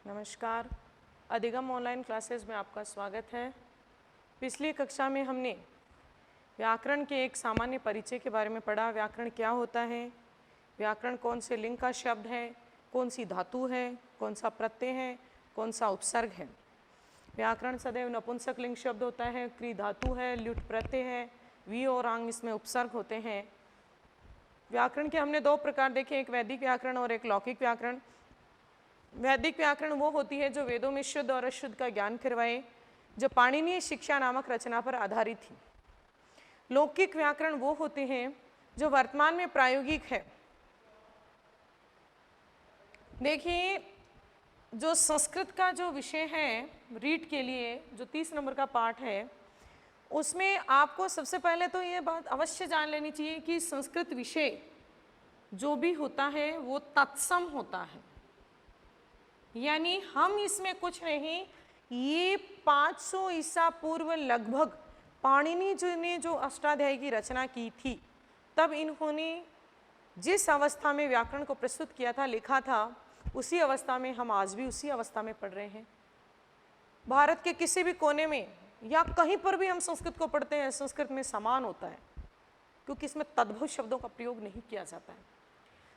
नमस्कार। अधिगम online classes में आपका स्वागत है। पिछली कक्षा में हमने व्याकरण के एक सामान्य परिचय के बारे में पढ़ा। व्याकरण क्या होता है, व्याकरण कौन से लिंग का शब्द है, कौन सी धातु है, कौन सा प्रत्यय है, कौन सा उपसर्ग है। व्याकरण सदैव नपुंसक लिंग शब्द होता है, क्री धातु है, ल्युट प्रत्यय है, वी और आंग इसमें उपसर्ग होते हैं। व्याकरण के हमने दो प्रकार देखे, एक वैदिक व्याकरण और एक लौकिक व्याकरण। वैदिक व्याकरण वो होती है जो वेदों में शुद्ध और अशुद्ध का ज्ञान करवाए, जो पाणिनीय शिक्षा नामक रचना पर आधारित थी। लौकिक व्याकरण वो होते हैं जो वर्तमान में प्रायोगिक है। देखिए, जो संस्कृत का जो विषय है रीट के लिए, जो 30 नंबर का पाठ है, उसमें आपको सबसे पहले तो ये बात अवश्य जान लेनी चाहिए कि संस्कृत विषय जो भी होता है वो तत्सम होता है, यानी हम इसमें कुछ नहीं। ये 500 ईसा पूर्व लगभग पाणिनि जी ने जो अष्टाध्यायी की रचना की थी, तब इन्होंने जिस अवस्था में व्याकरण को प्रस्तुत किया था, लिखा था, उसी अवस्था में हम आज भी उसी अवस्था में पढ़ रहे हैं। भारत के किसी भी कोने में या कहीं पर भी हम संस्कृत को पढ़ते हैं, संस्कृत में समान होता है, क्योंकि इसमें तद्भव शब्दों का प्रयोग नहीं किया जाता है।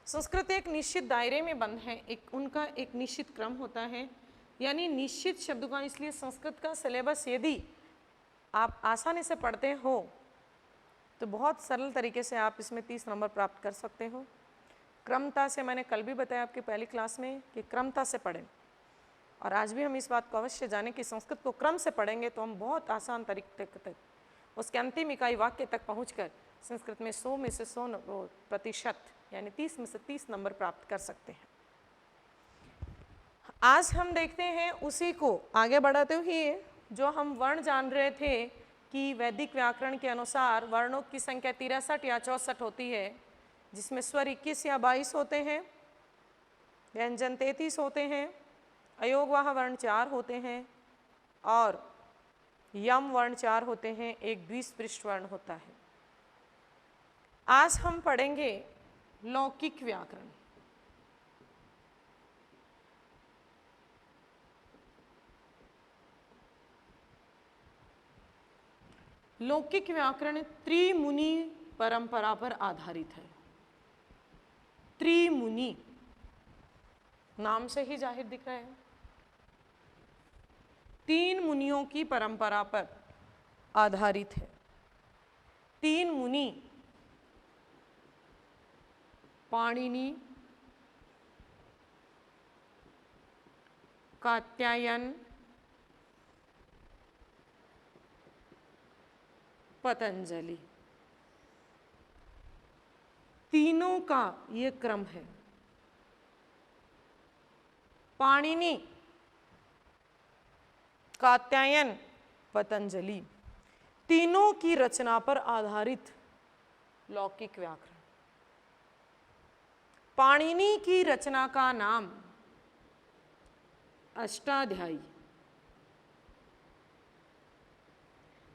संस्कृत एक निश्चित दायरे में बंद है, उनका एक निश्चित क्रम होता है, यानी निश्चित शब्द का। इसलिए संस्कृत का सिलेबस यदि आप आसानी से पढ़ते हो तो बहुत सरल तरीके से आप इसमें 30 नंबर प्राप्त कर सकते हो। क्रमता से, मैंने कल भी बताया आपकी पहली क्लास में कि क्रमता से पढ़ें, और आज भी हम इस बात को अवश्य जानें कि संस्कृत को क्रम से पढ़ेंगे तो हम बहुत आसान तरीके तक उसके अंतिम इकाई वाक्य तक पहुँचकर संस्कृत में 100 में से 100% यानी 30 में से 30 नंबर प्राप्त कर सकते हैं। आज हम देखते हैं उसी को आगे बढ़ाते हुए, जो हम वर्ण जान रहे थे कि वैदिक व्याकरण के अनुसार वर्णों की संख्या 63 या 64 होती है, जिसमें स्वर 21 या 22 होते हैं, व्यंजन 33 होते हैं, अयोगवाह वर्ण 4 होते हैं और यम वर्ण 4 होते हैं, एक द्विस्पृष्ट वर्ण होता है। आज हम पढ़ेंगे लौकिक व्याकरण। लौकिक व्याकरण त्रिमुनि परंपरा पर आधारित है। त्रिमुनि नाम से ही जाहिर दिख रहा है, 3 मुनियों की परंपरा पर आधारित है। 3 मुनि पाणिनि, कात्यायन, पतंजलि, तीनों का ये क्रम है। पाणिनि, कात्यायन, पतंजलि, तीनों की रचना पर आधारित लौकिक व्याकरण। पाणिनि की रचना का नाम अष्टाध्यायी,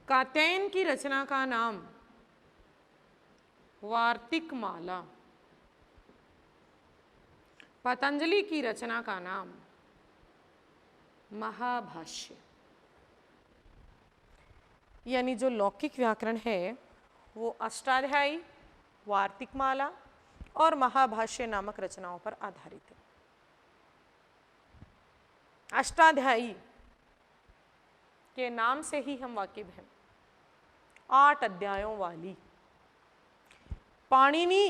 कात्यायन की रचना का नाम वार्तिक माला, पतंजलि की रचना का नाम महाभाष्य। यानी जो लौकिक व्याकरण है वो अष्टाध्यायी, वार्तिक माला और महाभाष्य नामक रचनाओं पर आधारित है। अष्टाध्यायी के नाम से ही हम वाकिफ हैं, 8 अध्यायों वाली। पाणिनि,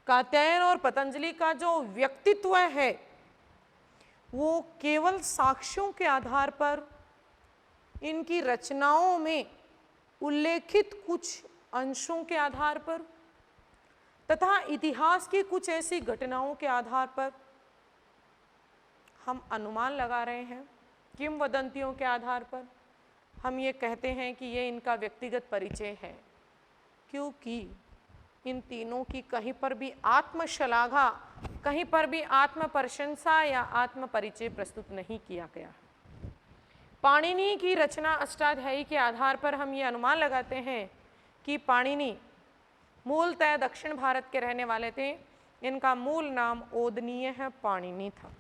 कात्यायन और पतंजलि का जो व्यक्तित्व है वो केवल साक्ष्यों के आधार पर, इनकी रचनाओं में उल्लेखित कुछ अंशों के आधार पर तथा इतिहास की कुछ ऐसी घटनाओं के आधार पर हम अनुमान लगा रहे हैं। किंवदंतियों के आधार पर हम ये कहते हैं कि ये इनका व्यक्तिगत परिचय है, क्योंकि इन तीनों की कहीं पर भी आत्मश्लाघा, कहीं पर भी आत्म प्रशंसा या आत्म परिचय प्रस्तुत नहीं किया गया। पाणिनि की रचना अष्टाध्यायी के आधार पर हम ये अनुमान लगाते हैं कि पाणिनि मूलतः दक्षिण भारत के रहने वाले थे। इनका मूल नाम ओदनीय पाणिनि था।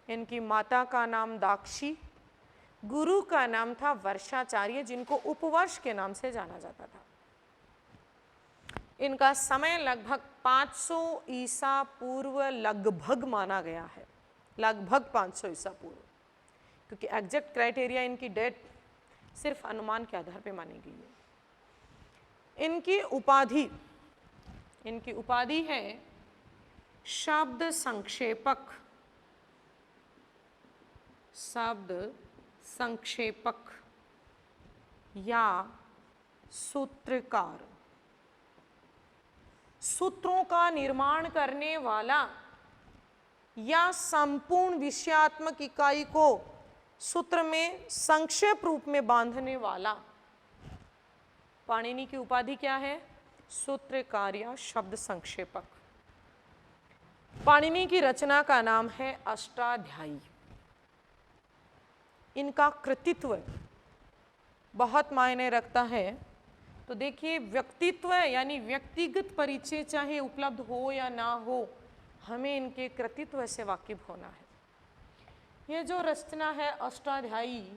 इनकी माता का नाम दाक्षी, गुरु का नाम था वर्षाचार्य, जिनको उपवर्ष के नाम से जाना जाता था। इनका समय लगभग 500 ईसा पूर्व लगभग माना गया है, लगभग 500 ईसा पूर्व, क्योंकि एग्जैक्ट क्राइटेरिया इनकी डेट सिर्फ अनुमान के आधार पर मानी गई है। इनकी उपाधि है शब्द संक्षेपक, शब्द संक्षेपक या सूत्रकार, सूत्रों का निर्माण करने वाला या संपूर्ण विषयात्मक इकाई को सूत्र में संक्षेप रूप में बांधने वाला। पाणिनि की उपाधि क्या है? सूत्रकार या शब्द संक्षेपक। पाणिनि की रचना का नाम है अष्टाध्यायी। इनका कृतित्व बहुत मायने रखता है। तो देखिए, व्यक्तित्व यानी व्यक्तिगत परिचय चाहे उपलब्ध हो या ना हो, हमें इनके कृतित्व से वाकिफ होना है। ये जो रचना है अष्टाध्यायी,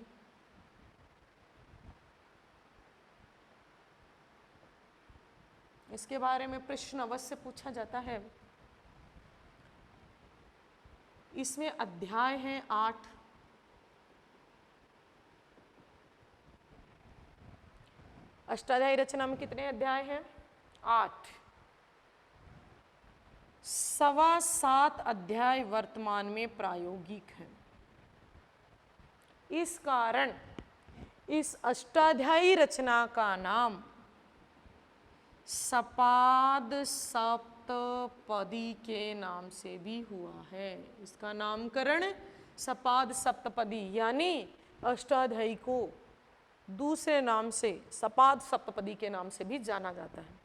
इसके बारे में प्रश्न अवश्य पूछा जाता है। इसमें अध्याय हैं 8। अष्टाध्यायी रचना में कितने अध्याय हैं? 8। 7.25 अध्याय वर्तमान में प्रायोगिक हैं। इस कारण इस अष्टाध्यायी रचना का नाम सपाद सप्तपदी के नाम से भी हुआ है। इसका नामकरण सपाद सप्तपदी यानी अष्टाध्यायी को दूसरे नाम से सपाद सप्तपदी के नाम से भी जाना जाता है।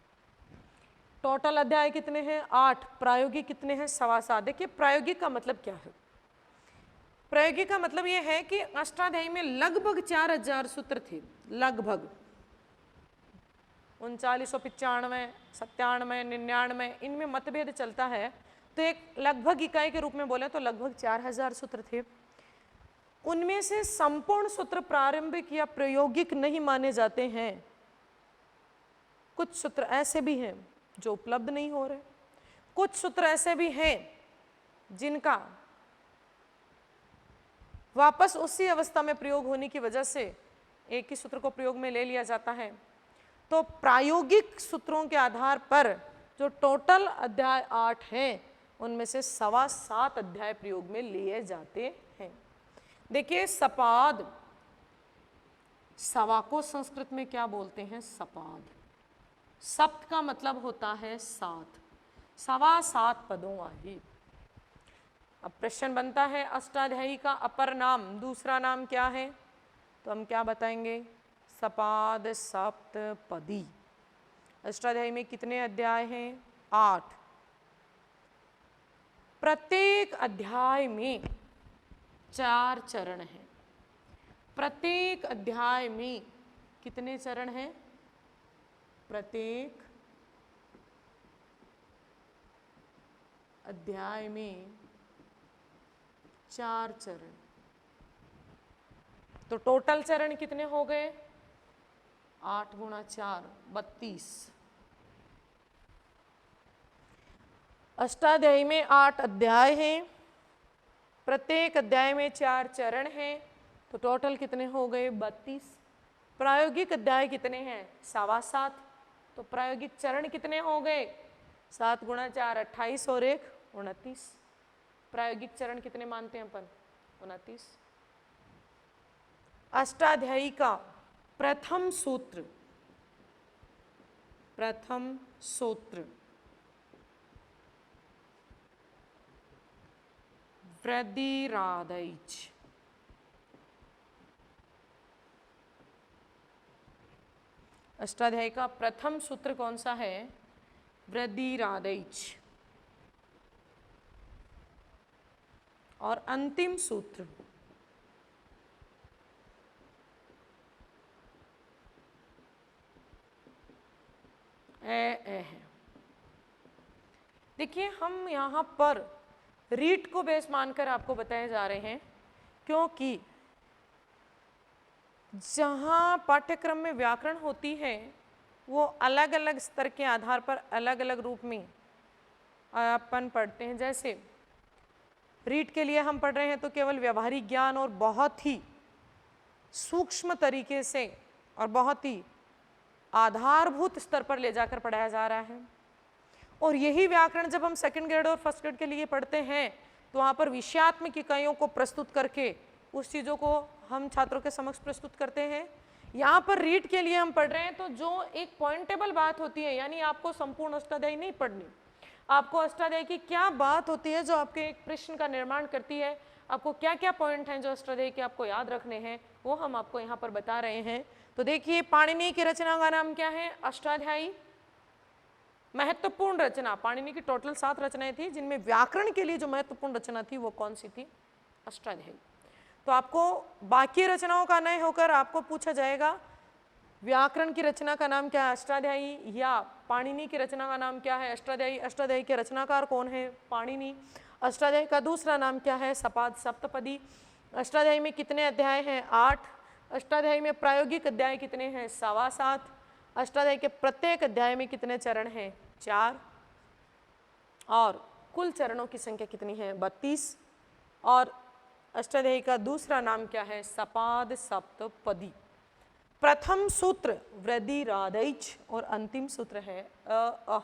टोटल अध्याय कितने हैं? 8। प्रायोगिक कितने हैं? 7.25। देखिए, प्रायोगिक का मतलब क्या है? प्रायोगिक का मतलब यह है कि अष्टाध्यायी में लगभग 4000 सूत्र थे, लगभग 3995, 97, 99, इनमें मतभेद चलता है। तो एक लगभग इकाई के रूप में बोले तो लगभग 4000 सूत्र थे। उनमें से संपूर्ण सूत्र प्रारंभिक या प्रायोगिक नहीं माने जाते हैं। कुछ सूत्र ऐसे भी हैं जो उपलब्ध नहीं हो रहे, कुछ सूत्र ऐसे भी हैं जिनका वापस उसी अवस्था में प्रयोग होने की वजह से एक ही सूत्र को प्रयोग में ले लिया जाता है। तो प्रायोगिक सूत्रों के आधार पर जो टोटल अध्याय 8 हैं, उनमें से 7.25 अध्याय प्रयोग में लिए जाते हैं। देखिए, सपाद, सवा को संस्कृत में क्या बोलते हैं? सपाद। सप्त का मतलब होता है 7, 7.25 पदों वाली। अब प्रश्न बनता है, अष्टाध्यायी का अपर नाम, दूसरा नाम क्या है? तो हम क्या बताएंगे? सपाद सप्तपदी। अष्टाध्यायी में कितने अध्याय हैं? 8। प्रत्येक अध्याय में 4 चरण हैं। प्रत्येक अध्याय में कितने चरण हैं? प्रत्येक अध्याय में 4 चरण। तो टोटल चरण कितने हो गए? 8 गुणा 4 32। अष्टाध्यायी में 8 अध्याय हैं, प्रत्येक अध्याय में 4 चरण हैं, तो टोटल कितने हो गए? 32। प्रायोगिक अध्याय कितने हैं? 7.25। तो प्रायोगिक चरण कितने हो गए? 7 गुणा 4 28 और 1 29। प्रायोगिक चरण कितने मानते हैं अपन? 29। अष्टाध्यायी का प्रथम सूत्र, प्रथम सूत्र वृद्धिरादैच। अष्टाध्यायी का प्रथम सूत्र कौन सा है? वृद्धिरादैच। और अंतिम सूत्र ए है। देखिए, हम यहाँ पर रीट को बेस मानकर आपको बताए जा रहे हैं, क्योंकि जहाँ पाठ्यक्रम में व्याकरण होती है वो अलग अलग स्तर के आधार पर अलग अलग रूप में अपन पढ़ते हैं। जैसे रीट के लिए हम पढ़ रहे हैं तो केवल व्यवहारिक ज्ञान और बहुत ही सूक्ष्म तरीके से और बहुत ही आधारभूत स्तर पर ले जाकर पढ़ाया जा रहा है। और यही व्याकरण जब हम सेकंड ग्रेड और फर्स्ट ग्रेड के लिए पढ़ते हैं तो वहाँ पर विषयात्मक इकाइयों को प्रस्तुत करके उस चीज़ों को हम छात्रों के समक्ष प्रस्तुत करते हैं। यहाँ पर रीट के लिए हम पढ़ रहे हैं तो जो एक पॉइंटेबल बात होती है, यानी आपको संपूर्ण अष्टाध्यायी नहीं पढ़नी, आपको अष्टाध्यायी की क्या बात होती है जो आपके एक प्रश्न का निर्माण करती है, आपको क्या क्या पॉइंट हैं जो अष्टाध्यायी के आपको याद रखने हैं, वो हम आपको यहाँ पर बता रहे हैं। तो देखिए, पाणिनि की रचना का नाम क्या है? अष्टाध्यायी। महत्वपूर्ण रचना, पाणिनि की टोटल 7 रचनाएं थी, जिनमें व्याकरण के लिए जो महत्वपूर्ण रचना थी वो कौन सी थी? अष्टाध्यायी। तो आपको बाकी रचनाओं का नहीं होकर आपको पूछा जाएगा व्याकरण की रचना का नाम क्या है? अष्टाध्यायी। या पाणिनि की रचना का नाम क्या है? अष्टाध्यायी। अष्टाध्यायी के रचनाकार कौन है? पाणिनि। अष्टाध्यायी का दूसरा नाम क्या है? सपाद सप्तपदी। अष्टाध्यायी में कितने अध्याय हैं? 8। अष्टाध्यायी में प्रायोगिक अध्याय कितने हैं? 7.25। अष्टाध्यायी के प्रत्येक अध्याय में कितने चरण हैं? 4। और कुल चरणों की संख्या कितनी है? 32। और अष्टाध्यायी का दूसरा नाम क्या है? सपाद सप्तपदी। प्रथम सूत्र वृद्धिरादैच और अंतिम सूत्र है अह।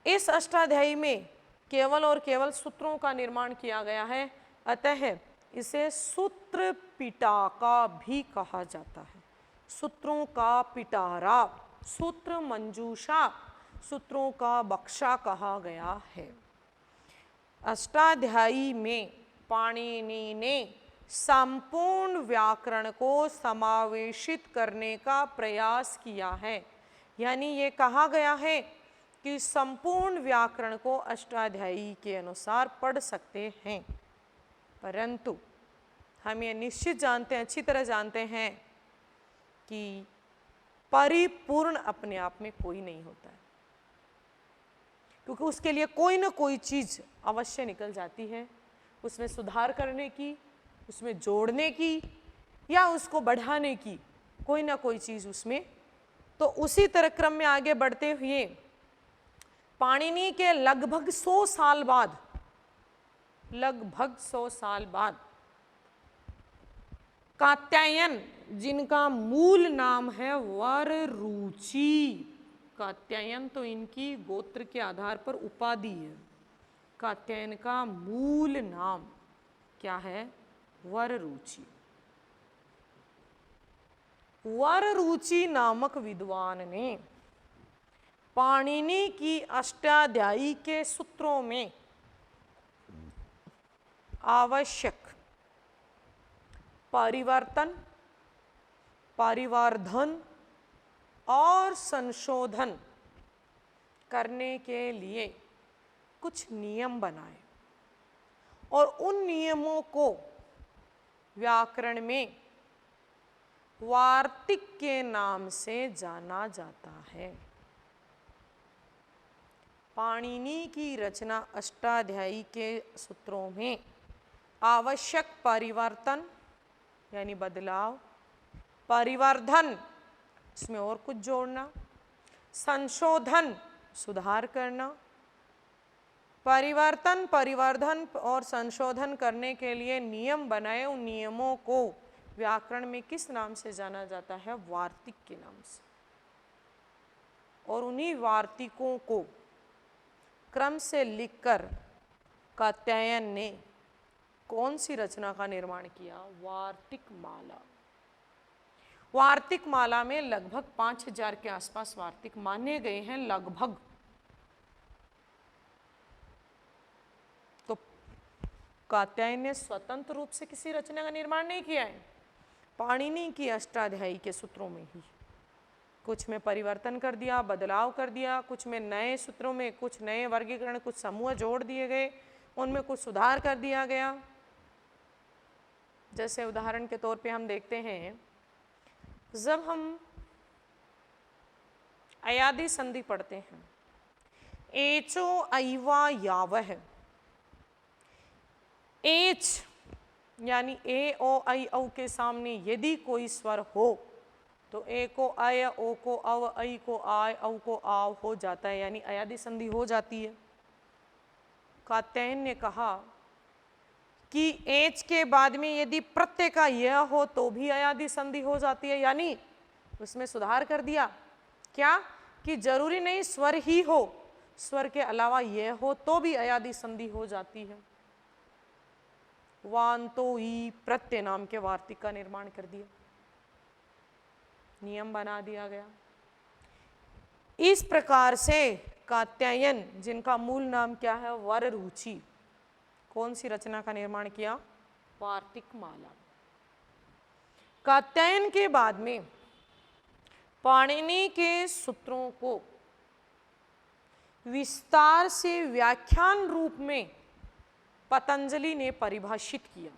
इस अष्टाध्यायी में केवल और केवल सूत्रों का निर्माण किया गया है, अतः इसे सूत्र पिटाका भी कहा जाता है। सूत्रों का पिटारा, सूत्र मंजूषा, सूत्रों का बक्शा कहा गया है। अष्टाध्यायी में पाणिनि ने संपूर्ण व्याकरण को समावेशित करने का प्रयास किया है, यानी ये कहा गया है कि संपूर्ण व्याकरण को अष्टाध्यायी के अनुसार पढ़ सकते हैं, परंतु हम ये निश्चित जानते हैं, अच्छी तरह जानते हैं कि परिपूर्ण अपने आप में कोई नहीं होता है, क्योंकि उसके लिए कोई ना कोई चीज़ अवश्य निकल जाती है, उसमें सुधार करने की, उसमें जोड़ने की या उसको बढ़ाने की कोई ना कोई चीज़ उसमें। तो उसी तरह क्रम में आगे बढ़ते हुए पाणिनि के लगभग 100 साल बाद, लगभग 100 साल बाद कात्यायन, जिनका मूल नाम है वररुचि, कात्यायन तो इनकी गोत्र के आधार पर उपाधि है, कात्यायन का मूल नाम क्या है? वररुचि। वररुचि नामक विद्वान ने पाणिनि की अष्टाध्यायी के सूत्रों में आवश्यक परिवर्तन, परिवर्धन और संशोधन करने के लिए कुछ नियम बनाए, और उन नियमों को व्याकरण में वार्तिक के नाम से जाना जाता है। पाणिनि की रचना अष्टाध्यायी के सूत्रों में आवश्यक परिवर्तन यानी बदलाव, परिवर्धन इसमें और कुछ जोड़ना, संशोधन सुधार करना, परिवर्तन, परिवर्धन और संशोधन करने के लिए नियम बनाए। उन नियमों को व्याकरण में किस नाम से जाना जाता है? वार्तिक के नाम से। और उन्हीं वार्तिकों को क्रम से लिखकर कात्यायन ने कौन सी रचना का निर्माण किया? वार्तिक माला। वार्तिक माला में लगभग 5000 के आसपास वार्तिक माने गए हैं, लगभग। तो कात्यायन ने स्वतंत्र रूप से किसी रचना का निर्माण नहीं किया है, पाणिनि की अष्टाध्यायी के सूत्रों में ही कुछ में परिवर्तन कर दिया, बदलाव कर दिया, कुछ में नए सूत्रों में कुछ नए वर्गीकरण, कुछ समूह जोड़ दिए गए, उनमें कुछ सुधार कर दिया गया। जैसे उदाहरण के तौर पे हम देखते हैं, जब हम अयादि संधि पढ़ते हैं, एचो ऐवा यावह, एच यानी ए ओ ऐ औ के सामने यदि कोई स्वर हो तो ए को अय, ओ को अव, ऐ को आय, औ को आव हो जाता है, यानी अयादि संधि हो जाती है। कात्यायन ने कहा कि एच के बाद में यदि प्रत्यय का यह हो तो भी अयादि संधि हो जाती है, यानी उसमें सुधार कर दिया क्या कि जरूरी नहीं स्वर ही हो, स्वर के अलावा यह हो तो भी अयादि संधि हो जाती है। वांतो ई प्रत्यय नाम के वार्तिक का निर्माण कर दिया, नियम बना दिया गया। इस प्रकार से कात्यायन, जिनका मूल नाम क्या है वररुचि, कौन सी रचना का निर्माण किया? वार्तिक माला। कात्यायन के बाद में पाणिनि के सूत्रों को विस्तार से व्याख्यान रूप में पतंजलि ने परिभाषित किया।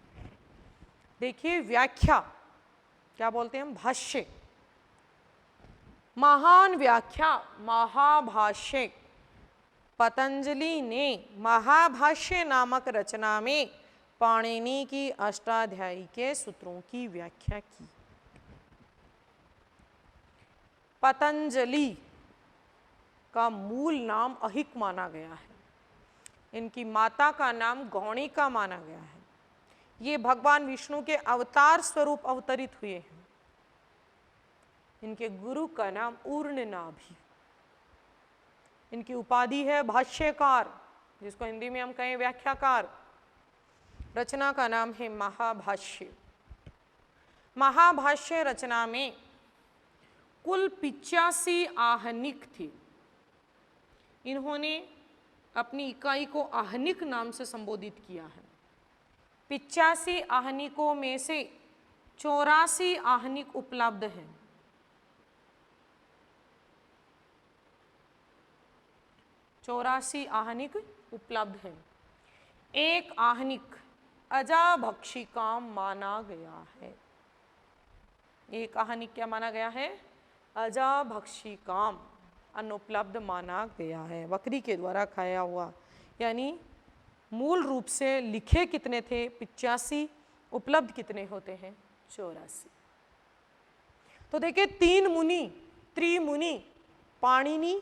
देखिए व्याख्या क्या बोलते हैं हम? भाष्य। महान व्याख्या महाभाष्य पतंजलि ने महाभाष्य नामक रचना में पाणिनि की अष्टाध्यायी के सूत्रों की व्याख्या की। पतंजलि का मूल नाम अहिक माना गया है, इनकी माता का नाम गौणिका माना गया है। ये भगवान विष्णु के अवतार स्वरूप अवतरित हुए हैं। इनके गुरु का नाम ऊर्णनाभि। इनकी उपाधि है भाष्यकार, जिसको हिंदी में हम कहें व्याख्याकार। रचना का नाम है महाभाष्य। महाभाष्य रचना में कुल 85 आहनिक थे। इन्होंने अपनी इकाई को आहनिक नाम से संबोधित किया है। 85 आहनिकों में से 84 आहनिक उपलब्ध हैं। 84 आहनिक उपलब्ध हैं। एक आहनिक अजाभक्षिकाम माना गया है। एक आहनिक क्या माना गया है? अजाभक्षिकाम, अनुपलब्ध माना गया है, बकरी के द्वारा खाया हुआ। यानी मूल रूप से लिखे कितने थे? 85, उपलब्ध कितने होते हैं? 84। तो देखिए 3 मुनि, त्रिमुनि, पाणिनि,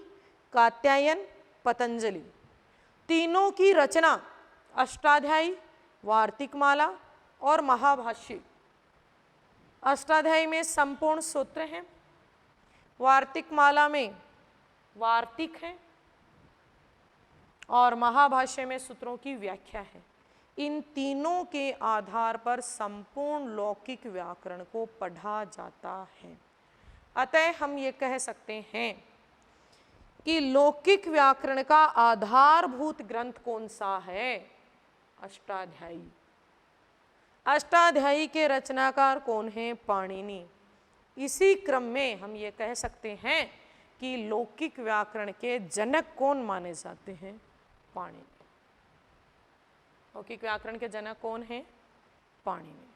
कात्यायन, पतंजलि, तीनों की रचना अष्टाध्यायी, वार्तिक माला और महाभाष्य। अष्टाध्यायी में संपूर्ण सूत्र हैं, वार्तिक माला में वार्तिक है और महाभाष्य में सूत्रों की व्याख्या है। इन तीनों के आधार पर संपूर्ण लौकिक व्याकरण को पढ़ा जाता है। अतः हम ये कह सकते हैं कि लौकिक व्याकरण का आधारभूत ग्रंथ कौन सा है? अष्टाध्यायी। अष्टाध्यायी के रचनाकार कौन है? पाणिनि। इसी क्रम में हम ये कह सकते हैं कि लौकिक व्याकरण के जनक कौन माने जाते हैं? पाणिनि। लौकिक व्याकरण के जनक कौन है? पाणिनि।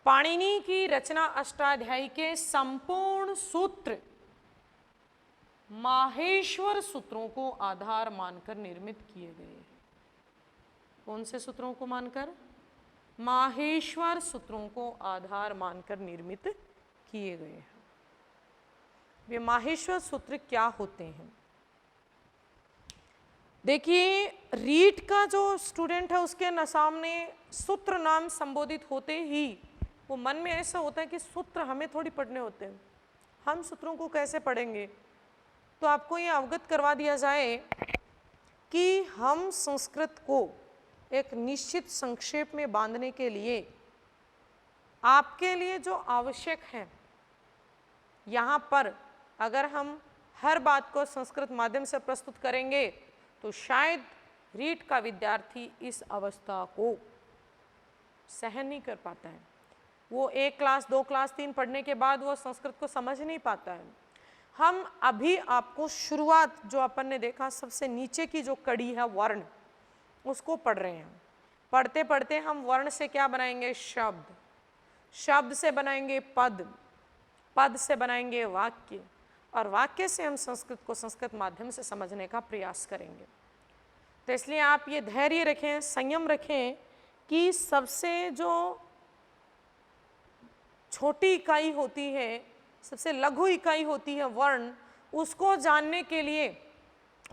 पाणिनि की रचना अष्टाध्यायी के संपूर्ण सूत्र माहेश्वर सूत्रों को आधार मानकर निर्मित किए गए हैं। कौन से सूत्रों को मानकर? माहेश्वर सूत्रों को आधार मानकर निर्मित किए गए हैं। वे माहेश्वर सूत्र क्या होते हैं? देखिए रीट का जो स्टूडेंट है उसके न सामने सूत्र नाम संबोधित होते ही वो मन में ऐसा होता है कि सूत्र हमें थोड़ी पढ़ने होते हैं, हम सूत्रों को कैसे पढ़ेंगे? तो आपको ये अवगत करवा दिया जाए कि हम संस्कृत को एक निश्चित संक्षेप में बांधने के लिए आपके लिए जो आवश्यक है, यहाँ पर अगर हम हर बात को संस्कृत माध्यम से प्रस्तुत करेंगे तो शायद रीट का विद्यार्थी इस अवस्था को सहन नहीं कर पाता है। वो 1 क्लास 2 क्लास 3 पढ़ने के बाद वो संस्कृत को समझ नहीं पाता है। हम अभी आपको शुरुआत जो अपन ने देखा सबसे नीचे की जो कड़ी है वर्ण, उसको पढ़ रहे हैं। पढ़ते पढ़ते हम वर्ण से क्या बनाएंगे? शब्द, शब्द से बनाएंगे पद, पद से बनाएंगे वाक्य और वाक्य से हम संस्कृत को संस्कृत माध्यम से समझने का प्रयास करेंगे। तो इसलिए आप ये धैर्य रखें, संयम रखें कि सबसे जो छोटी इकाई होती है, सबसे लघु इकाई होती है वर्ण, उसको जानने के लिए,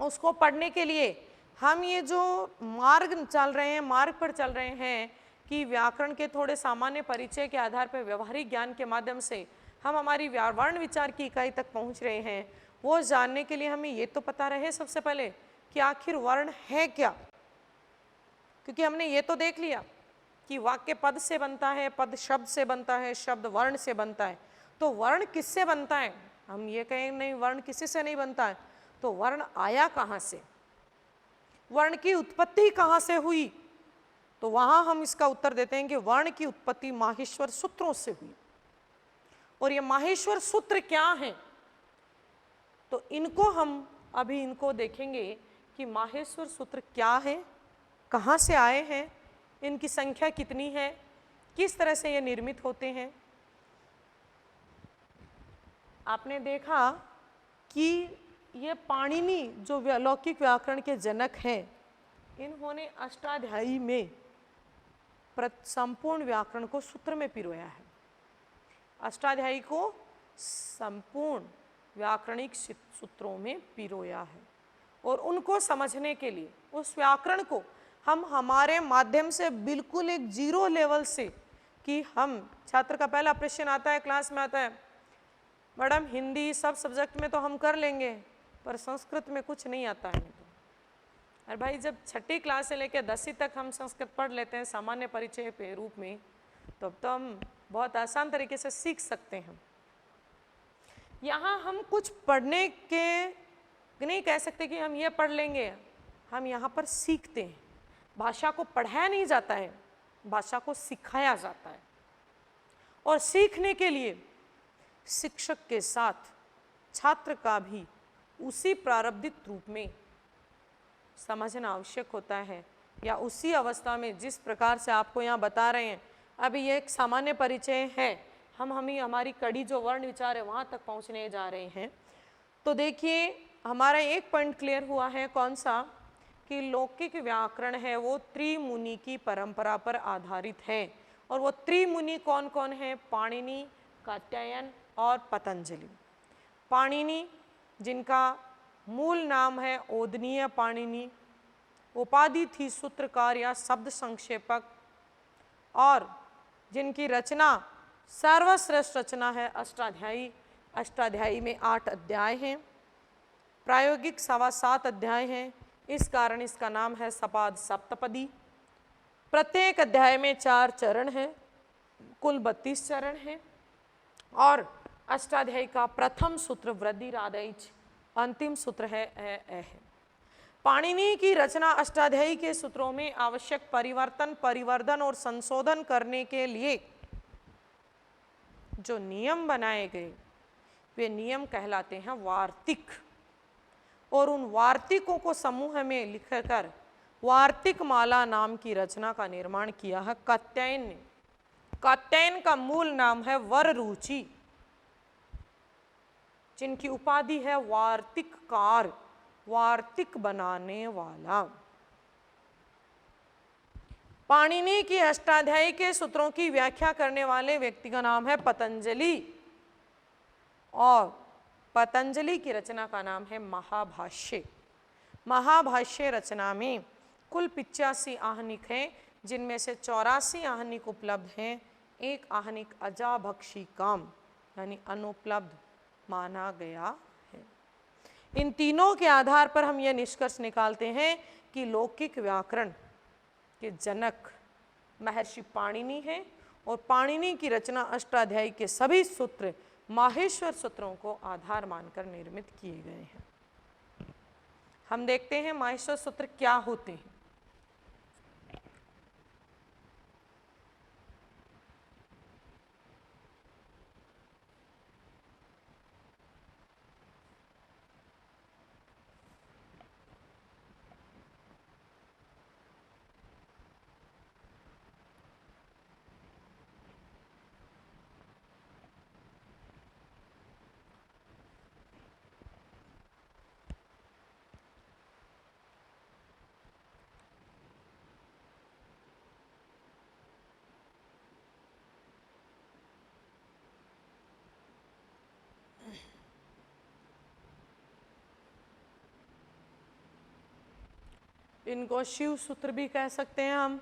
उसको पढ़ने के लिए हम ये जो मार्ग चल रहे हैं, मार्ग पर चल रहे हैं कि व्याकरण के थोड़े सामान्य परिचय के आधार पर व्यवहारिक ज्ञान के माध्यम से हम हमारी वर्ण विचार की इकाई तक पहुंच रहे हैं। वो जानने के लिए हमें ये तो पता रहे सबसे पहले कि आखिर वर्ण है क्या, क्योंकि हमने ये तो देख लिया कि वाक्य पद से बनता है, पद शब्द से बनता है, शब्द वर्ण से बनता है। तो वर्ण किससे बनता है? हम ये कहें नहीं वर्ण किसी से नहीं बनता है, तो वर्ण आया कहाँ से, वर्ण की उत्पत्ति कहाँ से हुई? तो वहां हम इसका उत्तर देते हैं कि वर्ण की उत्पत्ति माहेश्वर सूत्रों से हुई। और ये माहेश्वर सूत्र क्या है? तो इनको हम अभी इनको देखेंगे कि माहेश्वर सूत्र क्या है, कहाँ से आए हैं, इनकी संख्या कितनी है, किस तरह से ये निर्मित होते हैं। आपने देखा कि ये पाणिनि जो लौकिक व्याकरण के जनक हैं, इन्होंने अष्टाध्यायी में संपूर्ण व्याकरण को सूत्र में पिरोया है। अष्टाध्यायी को संपूर्ण व्याकरणिक सूत्रों में पिरोया है और उनको समझने के लिए उस व्याकरण को हम हमारे माध्यम से बिल्कुल एक जीरो लेवल से, कि हम छात्र का पहला प्रश्न आता है क्लास में आता है, मैडम हिंदी सब सब्जेक्ट में तो हम कर लेंगे पर संस्कृत में कुछ नहीं आता है। अरे भाई जब छठी क्लास से लेकर 10वीं तक हम संस्कृत पढ़ लेते हैं सामान्य परिचय के रूप में, तब तो हम बहुत आसान तरीके से सीख सकते हैं। यहाँ हम कुछ पढ़ने के नहीं कह सकते कि हम ये पढ़ लेंगे, हम यहाँ पर सीखते हैं। भाषा को पढ़ाया नहीं जाता है, भाषा को सिखाया जाता है। और सीखने के लिए शिक्षक के साथ छात्र का भी उसी प्रारब्धित रूप में समझना आवश्यक होता है, या उसी अवस्था में जिस प्रकार से आपको यहाँ बता रहे हैं। अभी ये एक सामान्य परिचय है, हम हमारी कड़ी जो वर्ण विचार है वहाँ तक पहुँचने जा रहे हैं। तो देखिए हमारा एक पॉइंट क्लियर हुआ है, कौन सा, कि लौकिक व्याकरण है वो त्रिमुनि की परंपरा पर आधारित है। और वो त्रिमुनि कौन कौन है? पाणिनि, कात्यायन और पतंजलि। पाणिनि जिनका मूल नाम है ओदनीय पाणिनि, उपाधि थी सूत्रकार या शब्द संक्षेपक, और जिनकी रचना सर्वश्रेष्ठ रचना है अष्टाध्यायी। अष्टाध्यायी में 8 अध्याय हैं, प्रायोगिक 7.25 अध्याय हैं, इस कारण इसका नाम है सपाद सप्तपदी। प्रत्येक अध्याय में 4 चरण हैं, कुल 32 चरण हैं। और अष्टाध्यायी का प्रथम सूत्र वृद्धिरादैच, अंतिम सूत्र है है। पाणिनि की रचना अष्टाध्यायी के सूत्रों में आवश्यक परिवर्तन, परिवर्धन और संशोधन करने के लिए जो नियम बनाए गए वे नियम कहलाते हैं वार्तिक। और उन वार्तिकों को समूह में लिखकर वार्तिक माला नाम की रचना का निर्माण किया है कात्यायन ने। कात्यायन का मूल नाम है वररुचि, जिनकी उपाधि है वार्तिककार, वार्तिक बनाने वाला। पाणिनि की अष्टाध्यायी के सूत्रों की व्याख्या करने वाले व्यक्ति का नाम है पतंजलि, और पतंजलि की रचना का नाम है महाभाष्य। महाभाष्य रचना में कुल 85 आहनिक हैं, जिनमें से 84 आहनिक उपलब्ध हैं, एक आहनिक अजाभक्षी काम यानी अनुपलब्ध माना गया है। इन तीनों के आधार पर हम यह निष्कर्ष निकालते हैं कि लौकिक व्याकरण के जनक महर्षि पाणिनि हैं, और पाणिनि की रचना अष्टाध्यायी के सभी सूत्र माहेश्वर सूत्रों को आधार मानकर निर्मित किए गए हैं। हम देखते हैं माहेश्वर सूत्र क्या होते हैं। इनको शिव सूत्र भी कह सकते हैं हम।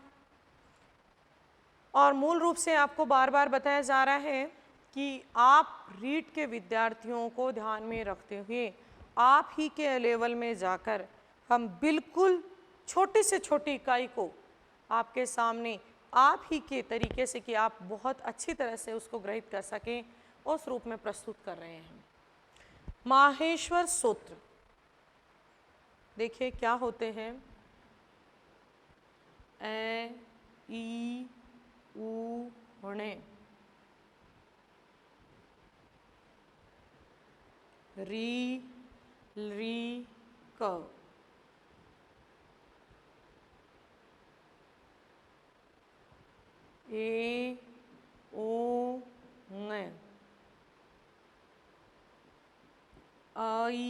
और मूल रूप से आपको बार बार बताया जा रहा है कि आप रीट के विद्यार्थियों को ध्यान में रखते हुए आप ही के लेवल में जाकर हम बिल्कुल छोटी से छोटी इकाई को आपके सामने आप ही के तरीके से कि आप बहुत अच्छी तरह से उसको ग्रहित कर सकें उस रूप में प्रस्तुत कर रहे हैं। माहेश्वर सूत्र देखिए क्या होते हैं। ए ई उ णे, री री क, ए ओ ङ, आई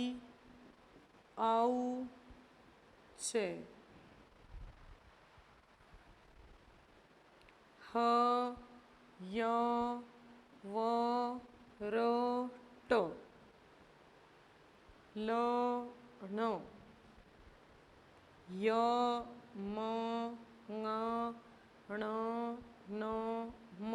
आउ चे, ह य व र ट, ल ण, य म ङ ण न म,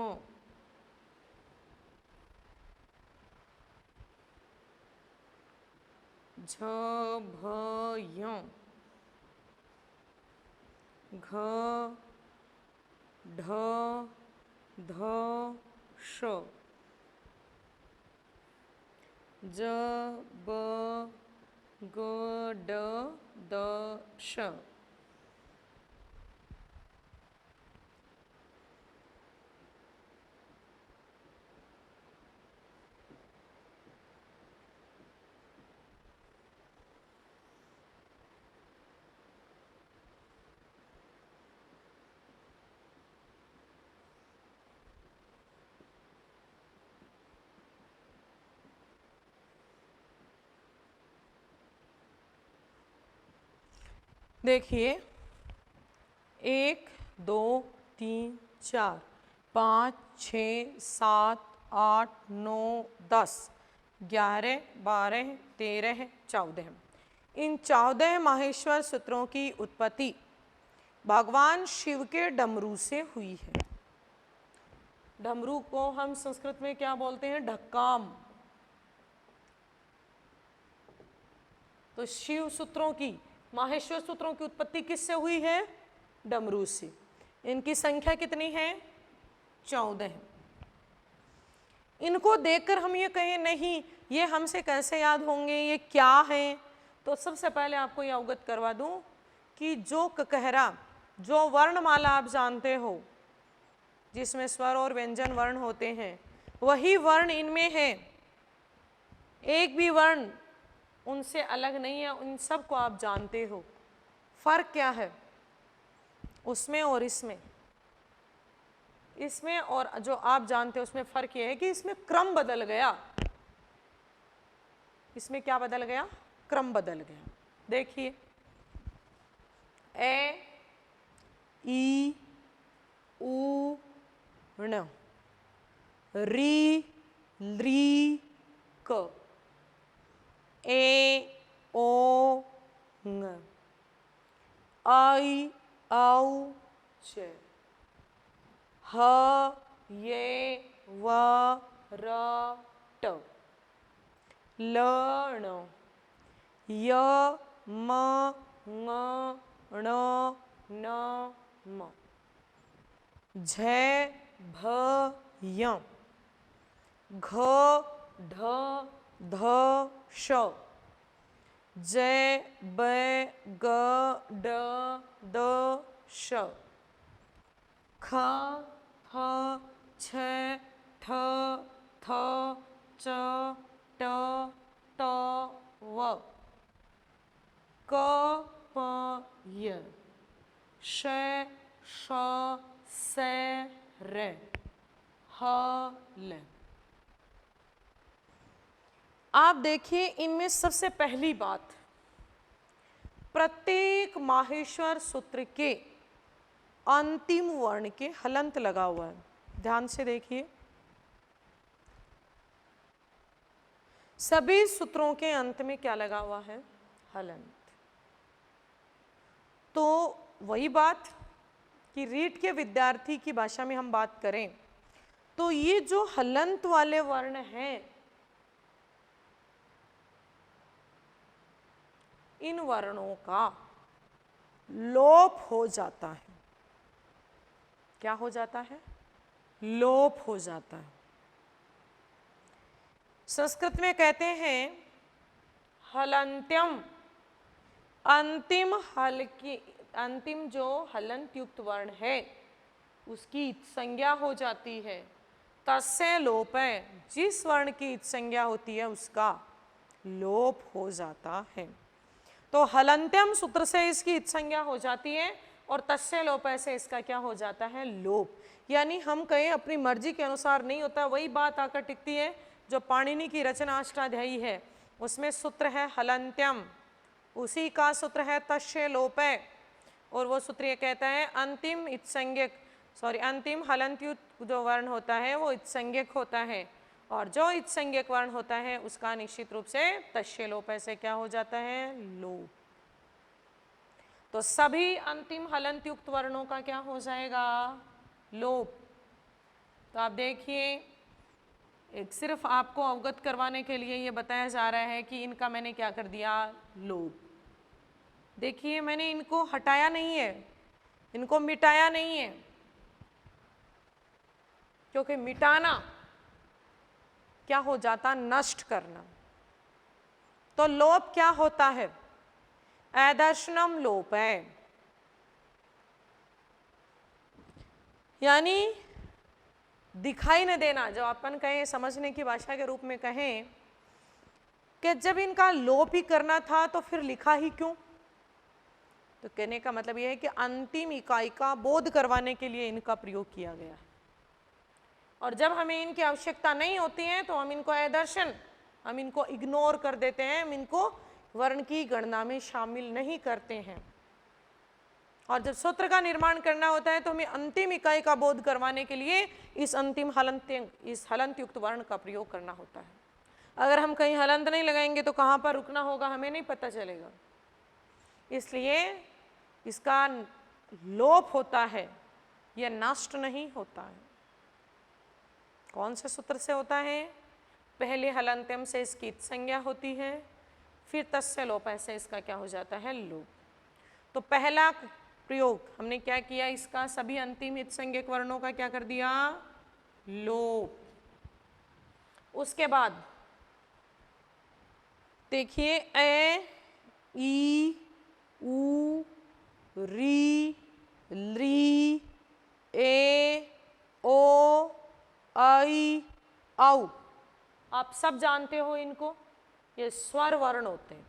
झ भ य, घ ढ ध श, ज ब ग ड द श, देखिए 1 2 3 4 5 6 7 8 9 10 11 12 13 14 इन 14 माहेश्वर सूत्रों की उत्पत्ति भगवान शिव के डमरू से हुई है। डमरू को हम संस्कृत में क्या बोलते हैं? ढक्काम। तो शिव सूत्रों की, माहेश्वर सूत्रों की उत्पत्ति किससे हुई है? डमरू से। इनकी संख्या कितनी है? 14। इनको देखकर हम ये कहें नहीं ये हमसे कैसे याद होंगे, ये क्या है? तो सबसे पहले आपको ये अवगत करवा दूं कि जो ककहरा, जो वर्णमाला आप जानते हो जिसमें स्वर और व्यंजन वर्ण होते हैं, वही वर्ण इनमें है। एक भी वर्ण उनसे अलग नहीं है, उन सबको आप जानते हो। फर्क क्या है उसमें और इसमें? इसमें और जो आप जानते हो उसमें फर्क यह है कि इसमें क्रम बदल गया। इसमें क्या बदल गया? क्रम बदल गया। देखिए ए ई उ ण, री ली क, ए ओ ङ, आई औ चे, ह ये व र ट, ल ण, य म ङ ण न म, झ भ य, घ ढ ध श, ज ब ग ड द श, ख फ छ ठ थ च ट त व, क प य, श ष स र, ह ल। आप देखिए इनमें सबसे पहली बात, प्रत्येक माहेश्वर सूत्र के अंतिम वर्ण के हलंत लगा हुआ है। ध्यान से देखिए, सभी सूत्रों के अंत में क्या लगा हुआ है? हलंत। तो वही बात कि रीट के विद्यार्थी की भाषा में हम बात करें तो ये जो हलंत वाले वर्ण हैं, इन वर्णों का लोप हो जाता है। क्या हो जाता है? लोप हो जाता है। संस्कृत में कहते हैं हलंत्यम, अंतिम जो हलंत युक्त वर्ण है उसकी इत संज्ञा हो जाती है। तस्य लोप है, जिस वर्ण की इत संज्ञा होती है उसका लोप हो जाता है। तो हलंत्यम सूत्र से इसकी इत संज्ञा हो जाती है और तस्य लोप से इसका क्या हो जाता है? लोप। यानी हम कहें अपनी मर्जी के अनुसार नहीं होता, वही बात आकर टिकती है जो पाणिनि की रचना अष्टाध्यायी है उसमें सूत्र है हलंत्यम, उसी का सूत्र है तस्य लोप, और वो सूत्र ये कहता है अंतिम इत्संज्ञक अंतिम हलंतयुक्त जो वर्ण होता है वो इत्संज्ञक होता है, और जो इत्संज्ञक वर्ण होता है उसका निश्चित रूप से तस्य लोप से क्या हो जाता है? लोप। तो सभी अंतिम हलंत युक्त वर्णों का क्या हो जाएगा? लोप। तो आप देखिए, एक सिर्फ आपको अवगत करवाने के लिए ये बताया जा रहा है कि इनका मैंने क्या कर दिया? लोप। देखिए मैंने इनको हटाया नहीं है, इनको मिटाया नहीं है, क्योंकि मिटाना क्या हो जाता? नष्ट करना। तो लोप क्या होता है? ऐदर्शनम लोप है, यानी दिखाई न देना। जो अपन कहें समझने की भाषा के रूप में कहें कि जब इनका लोप ही करना था तो फिर लिखा ही क्यों? तो कहने का मतलब यह है कि अंतिम इकाई का बोध करवाने के लिए इनका प्रयोग किया गया है, और जब हमें इनकी आवश्यकता नहीं होती है तो हम इनको ऐदर्शन, हम इनको इग्नोर कर देते हैं, हम इनको वर्ण की गणना में शामिल नहीं करते हैं। और जब सूत्र का निर्माण करना होता है तो हमें अंतिम इकाई का बोध करवाने के लिए इस अंतिम हलंत युक्त वर्ण का प्रयोग करना होता है। अगर हम कहीं हलंत नहीं लगाएंगे तो कहाँ पर रुकना होगा हमें नहीं पता चलेगा, इसलिए इसका लोप होता है, यह नष्ट नहीं होता है। कौन से सूत्र से होता है? पहले हलंत्यम से इसकी इत संज्ञा होती है, फिर तस्य लोप से इसका क्या हो जाता है? लोप। तो पहला प्रयोग हमने क्या किया? इसका सभी अंतिम इत संज्ञक वर्णों का क्या कर दिया? लोप। उसके बाद देखिए ए, ई, उ, री, ली, ए, ओ, आई, औ। आप सब जानते हो इनको, ये स्वर वर्ण होते हैं।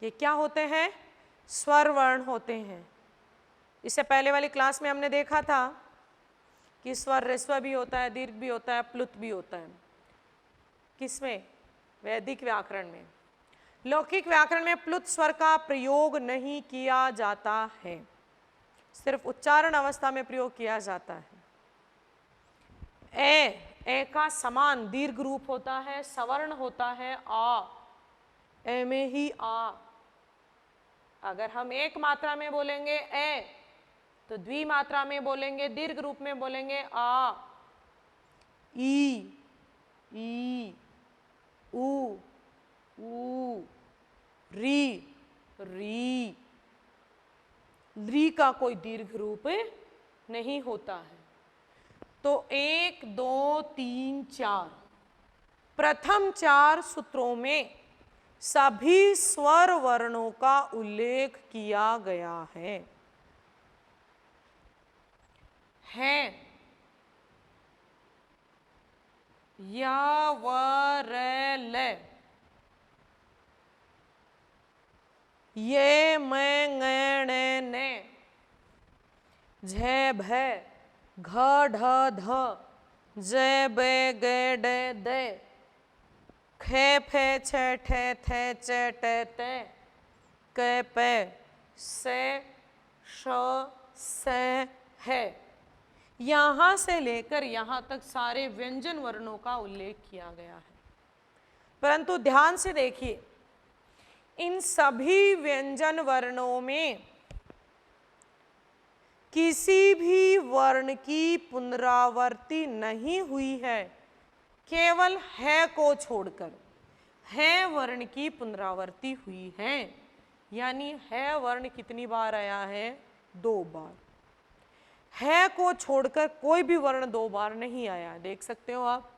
ये क्या होते हैं? स्वर वर्ण होते हैं। इससे पहले वाली क्लास में हमने देखा था कि स्वर ह्रस्व भी होता है, दीर्घ भी होता है, प्लुत भी होता है। किसमें? वैदिक व्याकरण में। लौकिक व्याकरण में प्लुत स्वर का प्रयोग नहीं किया जाता है, सिर्फ उच्चारण अवस्था में प्रयोग किया जाता है। ए का समान दीर्घ रूप होता है, सवर्ण होता है आ, ए में ही आ। अगर हम एक मात्रा में बोलेंगे ए तो द्विमात्रा में बोलेंगे, दीर्घ रूप में बोलेंगे आ, ई, उ, री, री। री का कोई दीर्घ रूप नहीं होता है। तो 1, 2, 3, 4 प्रथम 4 सूत्रों में सभी स्वर वर्णों का उल्लेख किया गया है। या व रे ले, ये मैं ने ने, झे भे, घ ढ ध, जे बे गे डे दे, खे फे छे ठे थे चे टे ते, के पे से श से है। यहाँ से लेकर यहाँ तक सारे व्यंजन वर्णों का उल्लेख किया गया है। परंतु ध्यान से देखिए, इन सभी व्यंजन वर्णों में किसी भी वर्ण की पुनरावृत्ति नहीं हुई है, केवल है को छोड़कर। है वर्ण की पुनरावृत्ति हुई है, यानी है वर्ण कितनी बार आया है? 2 बार। है को छोड़कर कोई भी वर्ण 2 बार नहीं आया, देख सकते हो आप,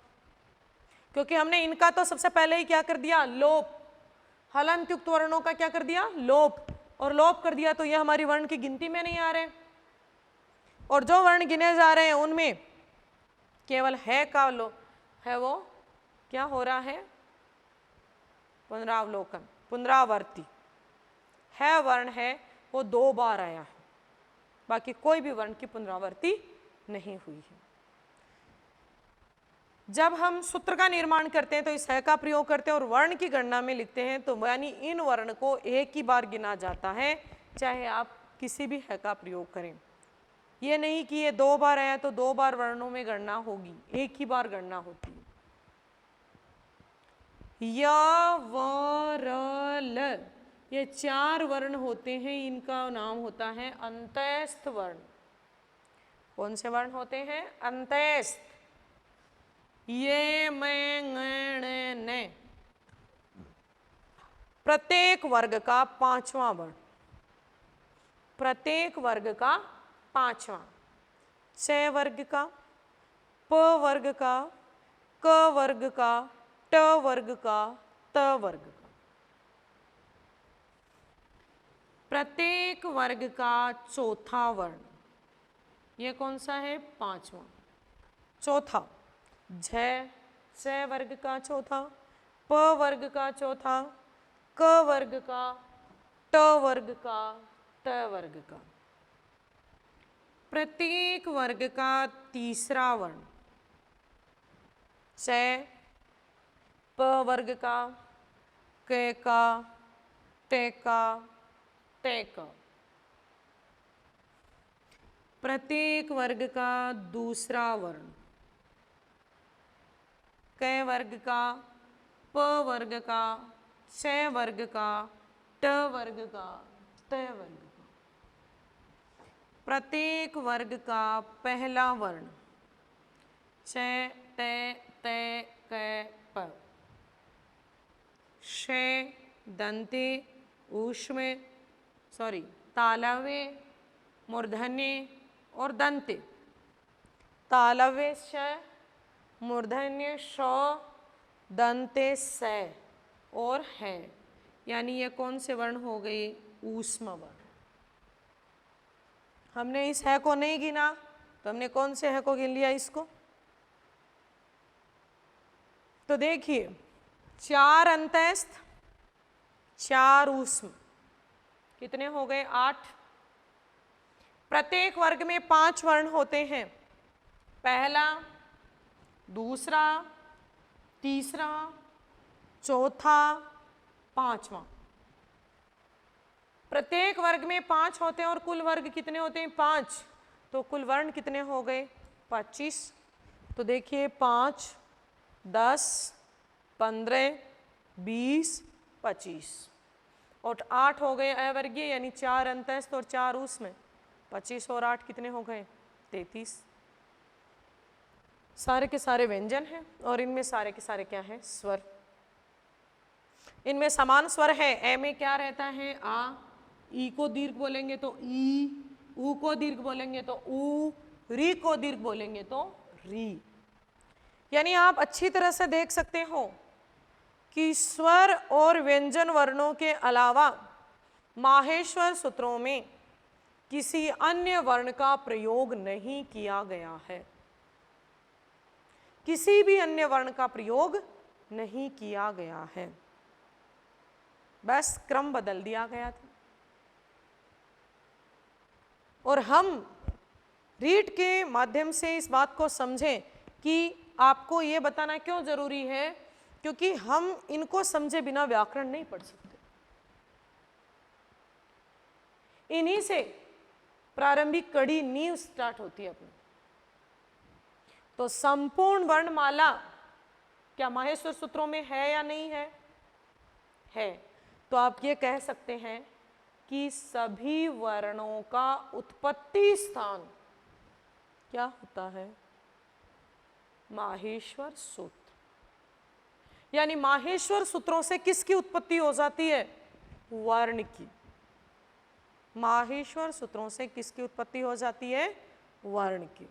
क्योंकि हमने इनका तो सबसे पहले ही क्या कर दिया? लोप। हलंत युक्त वर्णों का क्या कर दिया? लोप। और लोप कर दिया तो ये हमारी वर्ण की गिनती में नहीं आ रहे, और जो वर्ण गिने जा रहे हैं उनमें केवल है का लोप है, वो क्या हो रहा है? पुनरावलोकन, पुनरावृत्ति। है वर्ण है वो 2 बार आया है, बाकी कोई भी वर्ण की पुनरावृत्ति नहीं हुई है। जब हम सूत्र का निर्माण करते हैं तो इस है का प्रयोग करते हैं और वर्ण की गणना में लिखते हैं, तो यानी इन वर्ण को एक ही बार गिना जाता है, चाहे आप किसी भी है का प्रयोग करें। ये नहीं कि ये 2 बार आया तो 2 बार वर्णों में गणना होगी, एक ही बार गणना होती है। य व र ल, ये 4 वर्ण होते हैं, इनका नाम होता है अंतःस्थ वर्ण। कौन से वर्ण होते हैं? अंतःस्थ। ये मैं न ने, प्रत्येक वर्ग का 5वां वर्ण, प्रत्येक वर्ग का 5वां। च वर्ग का, प वर्ग का, क वर्ग का, ट वर्ग का, त वर्ग का, प्रत्येक वर्ग का 4था वर्ण। ये कौन सा है? 5वां, चौथा। छ वर्ग का 4था, प वर्ग का 4था, क वर्ग का, ट वर्ग का, त वर्ग का, प्रत्येक वर्ग का 3रा वर्ण। छ प वर्ग का, क का, टे का, टे का, प्रत्येक वर्ग का 2रा वर्ण। क वर्ग का, प वर्ग का, छ वर्ग का, ट वर्ग का, त वर्ग का, प्रत्येक वर्ग का पहला वर्ण। छ टे ते क प, श दंते ऊष्म तालव्य मूर्धन्य और दंते। तालव्य श, मूर्धन्य श, दंते स और है, यानी ये कौन से वर्ण हो गए? ऊष्म वर्ण। हमने इस है को नहीं गिना तो हमने कौन से है को गिन लिया? इसको। तो देखिए, 4 अंतःस्थ, 4 ऊष्म, कितने हो गए? 8। प्रत्येक वर्ग में 5 वर्ण होते हैं, पहला, दूसरा, तीसरा, चौथा, 5वां। प्रत्येक वर्ग में 5 होते हैं और कुल वर्ग कितने होते हैं? 5। तो कुल वर्ण कितने हो गए? 25। तो देखिए 5, 10, 15, 20, 25 और 8 हो गए अवर्गीय, यानी 4 अंतःस्थ और 4 ऊष्म। 25 और 8 कितने हो गए? 33। सारे के सारे व्यंजन हैं और इनमें सारे के सारे क्या है? स्वर। इनमें समान स्वर है। ए में क्या रहता है? आ। ई को दीर्घ बोलेंगे तो ई, ऊ को दीर्घ बोलेंगे तो ऊ, री को दीर्घ बोलेंगे तो री। यानी आप अच्छी तरह से देख सकते हो कि स्वर और व्यंजन वर्णों के अलावा माहेश्वर सूत्रों में किसी अन्य वर्ण का प्रयोग नहीं किया गया है, किसी भी अन्य वर्ण का प्रयोग नहीं किया गया है, बस क्रम बदल दिया गया था। और हम रीड के माध्यम से इस बात को समझें कि आपको ये बताना क्यों जरूरी है, क्योंकि हम इनको समझे बिना व्याकरण नहीं पढ़ सकते। इन्हीं से प्रारंभिक कड़ी नींव स्टार्ट होती है अपनी। तो संपूर्ण वर्णमाला क्या माहेश्वर सूत्रों में है या नहीं है? है। तो आप ये कह सकते हैं कि सभी वर्णों का उत्पत्ति स्थान क्या होता है? माहेश्वर सूत्र। यानी माहेश्वर सूत्रों से किसकी उत्पत्ति हो जाती है? वर्ण की। माहेश्वर सूत्रों से किसकी उत्पत्ति हो जाती है? वर्ण की।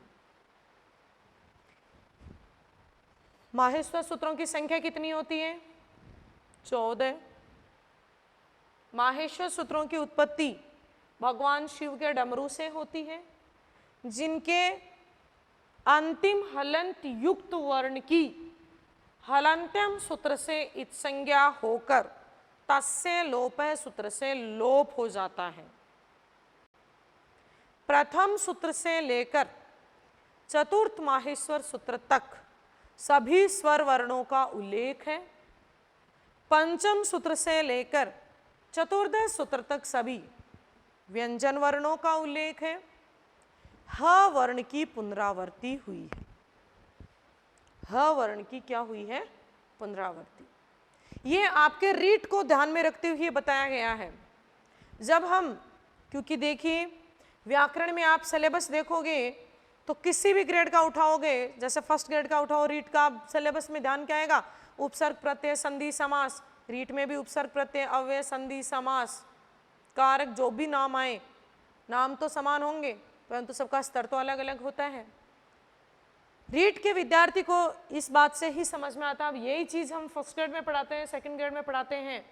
माहेश्वर सूत्रों की संख्या कितनी होती है? 14। माहेश्वर सूत्रों की उत्पत्ति भगवान शिव के डमरू से होती है, जिनके अंतिम हलंत युक्त वर्ण की हलंत्यम सूत्र से इत संज्ञा होकर तस्य लोप सूत्र से लोप हो जाता है। प्रथम सूत्र से लेकर चतुर्थ माहेश्वर सूत्र तक सभी स्वर वर्णों का उल्लेख है। पंचम सूत्र से लेकर चतुर्दश सूत्र तक सभी व्यंजन वर्णों का उल्लेख है। ह वर्ण की पुनरावृत्ति हुई है। ह वर्ण की क्या हुई है? पुनरावृत्ति। ये आपके रीट को ध्यान में रखते हुए बताया गया है। जब हम, क्योंकि देखिए व्याकरण में आप सिलेबस देखोगे तो किसी भी ग्रेड का उठाओगे, जैसे फर्स्ट ग्रेड का उठाओ, रीट का सिलेबस में ध्यान क्या आएगा? उपसर्ग प्रत्यय संधि समास। रीट में भी उपसर्ग प्रत्यय अव्यय संधि समास कारक जो भी नाम आए, नाम तो समान होंगे परंतु सबका स्तर तो अलग अलग होता है। रीट के विद्यार्थी को इस बात से ही समझ में आता है। अब यही चीज हम फर्स्ट ग्रेड में पढ़ाते हैं, सेकंड ग्रेड में पढ़ाते हैं,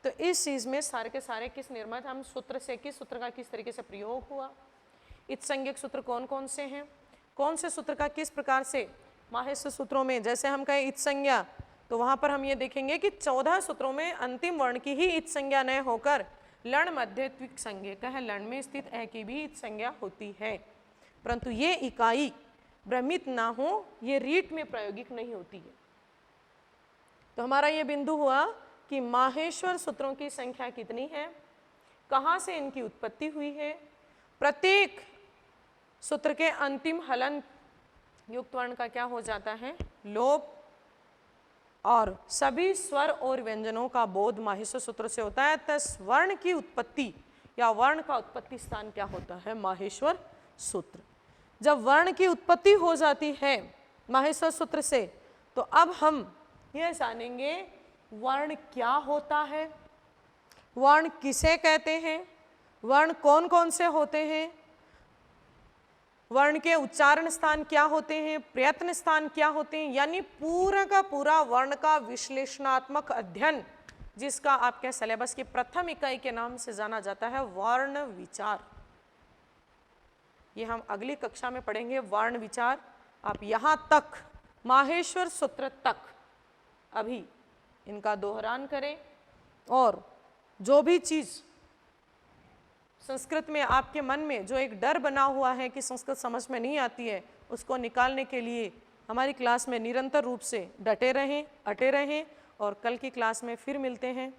तो इस चीज में सारे के सारे किस निर्मित हम सूत्र से किस सूत्र का किस तरीके से प्रयोग हुआ, इत्संज्ञक सूत्र कौन कौन से हैं, कौन से सूत्र का किस प्रकार से माहेश्वर सूत्रों में, जैसे हम कहें इत्संज्ञा, तो वहां पर हम ये देखेंगे कि 14 सूत्रों में अंतिम वर्ण की ही इत्संज्ञा न होकर लण मध्य त्विक संज्ञक है, लण में स्थित ए की भी इत्संज्ञा होती है, परंतु ये इकाई भ्रमित ना हो, ये रीट में प्रायोगिक नहीं होती है। तो हमारा ये बिंदु हुआ कि माहेश्वर सूत्रों की संख्या कितनी है, कहाँ से इनकी उत्पत्ति हुई है, प्रत्येक सूत्र के अंतिम हलन युक्त वर्ण का क्या हो जाता है? लोप, और सभी स्वर और व्यंजनों का बोध माहेश्वर सूत्र से होता है। तो वर्ण की उत्पत्ति या वर्ण का उत्पत्ति स्थान क्या होता है? माहेश्वर सूत्र। जब वर्ण की उत्पत्ति हो जाती है माहेश्वर सूत्र से, तो अब हम यह जानेंगे वर्ण क्या होता है, वर्ण किसे कहते हैं, वर्ण कौन कौन से होते हैं, वर्ण के उच्चारण स्थान क्या होते हैं, प्रयत्न स्थान क्या होते हैं, यानी पूरा का पूरा वर्ण का विश्लेषणात्मक अध्ययन, जिसका आपके सिलेबस की प्रथम इकाई के नाम से जाना जाता है वर्ण विचार। ये हम अगली कक्षा में पढ़ेंगे वर्ण विचार। आप यहाँ तक माहेश्वर सूत्र तक अभी इनका दोहरान करें, और जो भी चीज़ संस्कृत में आपके मन में जो एक डर बना हुआ है कि संस्कृत समझ में नहीं आती है, उसको निकालने के लिए हमारी क्लास में निरंतर रूप से डटे रहें, अटे रहें, और कल की क्लास में फिर मिलते हैं।